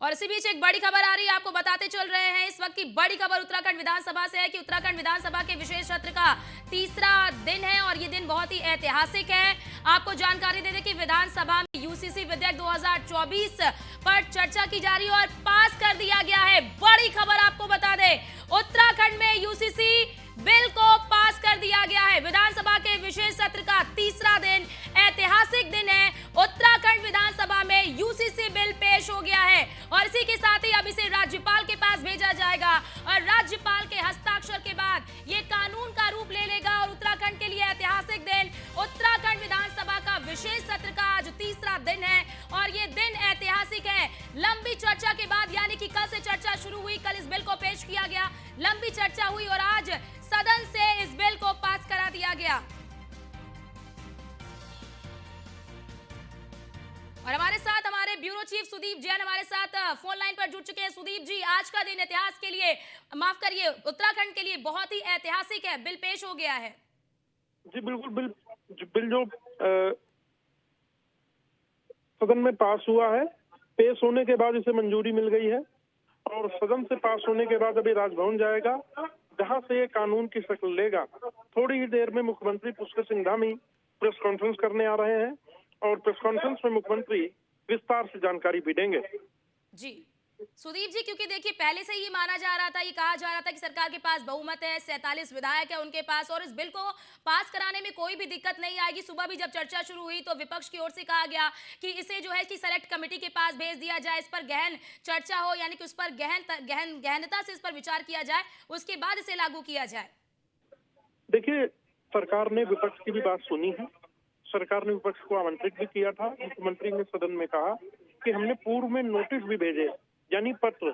और इसी बीच एक बड़ी खबर आ रही है, आपको बताते चल रहे हैं। इस वक्त की बड़ी खबर उत्तराखंड विधानसभा से है कि उत्तराखंड विधानसभा के विशेष सत्र का तीसरा दिन है और ये दिन बहुत ही ऐतिहासिक है। आपको जानकारी दे दें कि विधानसभा में यूसीसी विधेयक 2024 पर चर्चा की जा रही है और पास कर दिया गया है। बड़ी खबर आपको बता दें, उत्तराखंड में यूसीसी बिल को पास कर दिया गया है। विधानसभा के विशेष सत्र का तीसरा दिन, ऐतिहासिक दिन है। उत्तराखंड विधानसभा में यूसीसी बिल पेश हो गया है और इसी के साथ ही अब इसे राज्यपाल के पास भेजा जाएगा और राज्यपाल के हस्ताक्षर के बाद ये कानून का रूप ले लेगा। और उत्तराखंड के लिए ऐतिहासिक दिन, उत्तराखंड विधानसभा का विशेष सत्र का आज तीसरा दिन है और ये दिन ऐतिहासिक है। लंबी चर्चा के बाद, यानी कि कल से चर्चा शुरू हुई, कल इस बिल को पेश किया गया, लंबी चर्चा हुई और आज सदन से इस बिल को पास करा दिया गया। और हमारे साथ हमारे ब्यूरो चीफ सुदीप जैन हमारे साथ फोन लाइन पर जुड़ चुके हैं। सुदीप जी, आज का दिन इतिहास के लिए, माफ करिए, उत्तराखंड के लिए बहुत ही ऐतिहासिक है। बिल पेश हो गया है। जी बिल्कुल। बिल जो सदन में पास हुआ है, पेश होने के बाद इसे मंजूरी मिल गई है और सदन से पास होने के बाद अभी राजभवन जाएगा, जहां से ये कानून की शक्ल लेगा। थोड़ी ही देर में मुख्यमंत्री पुष्कर सिंह धामी प्रेस कॉन्फ्रेंस करने आ रहे हैं और प्रेस कॉन्फ्रेंस में मुख्यमंत्री विस्तार से जानकारी भी देंगे। जी सुदीप जी, क्योंकि देखिए पहले से ये माना जा रहा था, ये कहा जा रहा था कि सरकार के पास बहुमत है, 47 विधायक है उनके पास और इस बिल को पास कराने में कोई भी दिक्कत नहीं आएगी। सुबह भी जब चर्चा शुरू हुई तो विपक्ष की ओर से कहा गया कि इसे जो है कि सेलेक्ट कमेटी के पास भेज दिया जाए, इस पर गहन चर्चा हो, यानी कि उस पर गहनता से इस पर विचार किया जाए, उसके बाद इसे लागू किया जाए। देखिए, सरकार ने विपक्ष की भी बात सुनी है। सरकार ने विपक्ष को आमंत्रित भी किया था। मुख्यमंत्री ने सदन में कहा कि हमने पूर्व में नोटिस भी भेजे, यानी पत्र,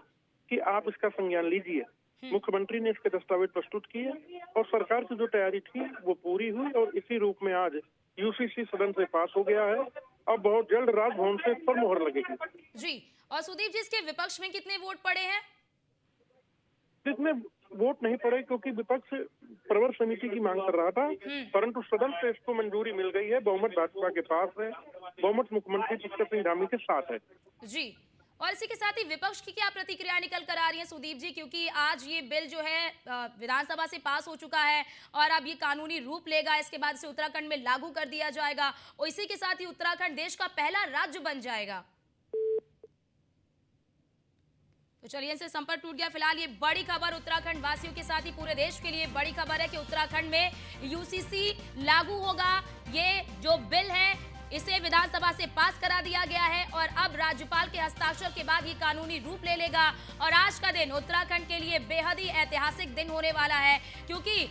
कि आप इसका संज्ञान लीजिए। मुख्यमंत्री ने इसके दस्तावेज प्रस्तुत किए और सरकार की जो तैयारी थी वो पूरी हुई और इसी रूप में आज यूसीसी सदन से पास हो गया है। अब बहुत जल्द राजभवन से इस पर मोहर लगेगी। जी, और सुदीप जी, इसके विपक्ष में कितने वोट पड़े हैं? इसमें वोट नहीं पड़े क्योंकि विपक्ष प्रवर समिति की मांग कर रहा था, परंतु सदन से इसको मंजूरी मिल गई है। बहुमत भाजपा के पास है, बहुमत मुख्यमंत्री पुष्कर सिंह धामी के साथ है। जी, और इसी के साथ ही विपक्ष की क्या प्रतिक्रिया निकल कर आ रही है सुदीप जी, क्योंकि आज ये बिल जो है विधानसभा से पास हो चुका है और अब ये कानूनी रूप लेगा, इसके बाद इसे उत्तराखंड में लागू कर दिया जाएगा और इसी के साथ ही उत्तराखंड देश का पहला राज्य बन जाएगा। तो चलिए, इनसे संपर्क टूट गया। फिलहाल ये बड़ी खबर उत्तराखंड वासियों के साथ ही पूरे देश के लिए बड़ी खबर है कि उत्तराखंड में यूसीसी लागू होगा। ये जो बिल है इसे विधानसभा से पास करा दिया गया है और अब राज्यपाल के हस्ताक्षर के बाद ये कानूनी रूप ले लेगा और आज का दिन उत्तराखंड के लिए बेहद ही ऐतिहासिक दिन होने वाला है, क्योंकि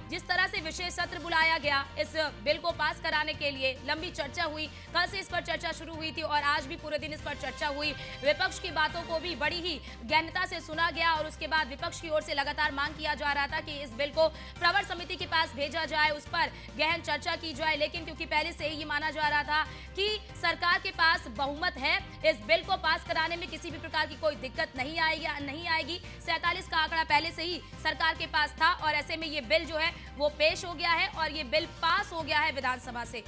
जिस तरह से विशेष सत्र बुलाया गया इस बिल को पास कराने के लिए, लंबी चर्चा हुई, कल से इस पर चर्चा शुरू हुई थी और आज भी पूरे दिन इस पर चर्चा हुई। विपक्ष की बातों को भी बड़ी ही गहनता से सुना गया और उसके बाद विपक्ष की ओर से लगातार मांग किया जा रहा था कि इस बिल को प्रवर समिति के पास भेजा जाए, उस पर गहन चर्चा की जाए। लेकिन क्योंकि पहले से ही माना जा रहा था कि सरकार के पास बहुमत है, इस बिल को पास कराने में किसी भी प्रकार की कोई दिक्कत नहीं आएगी। 47 का आंकड़ा पहले से ही सरकार के पास था और ऐसे में ये बिल जो है वो पेश हो गया है और ये बिल पास हो गया है विधानसभा से।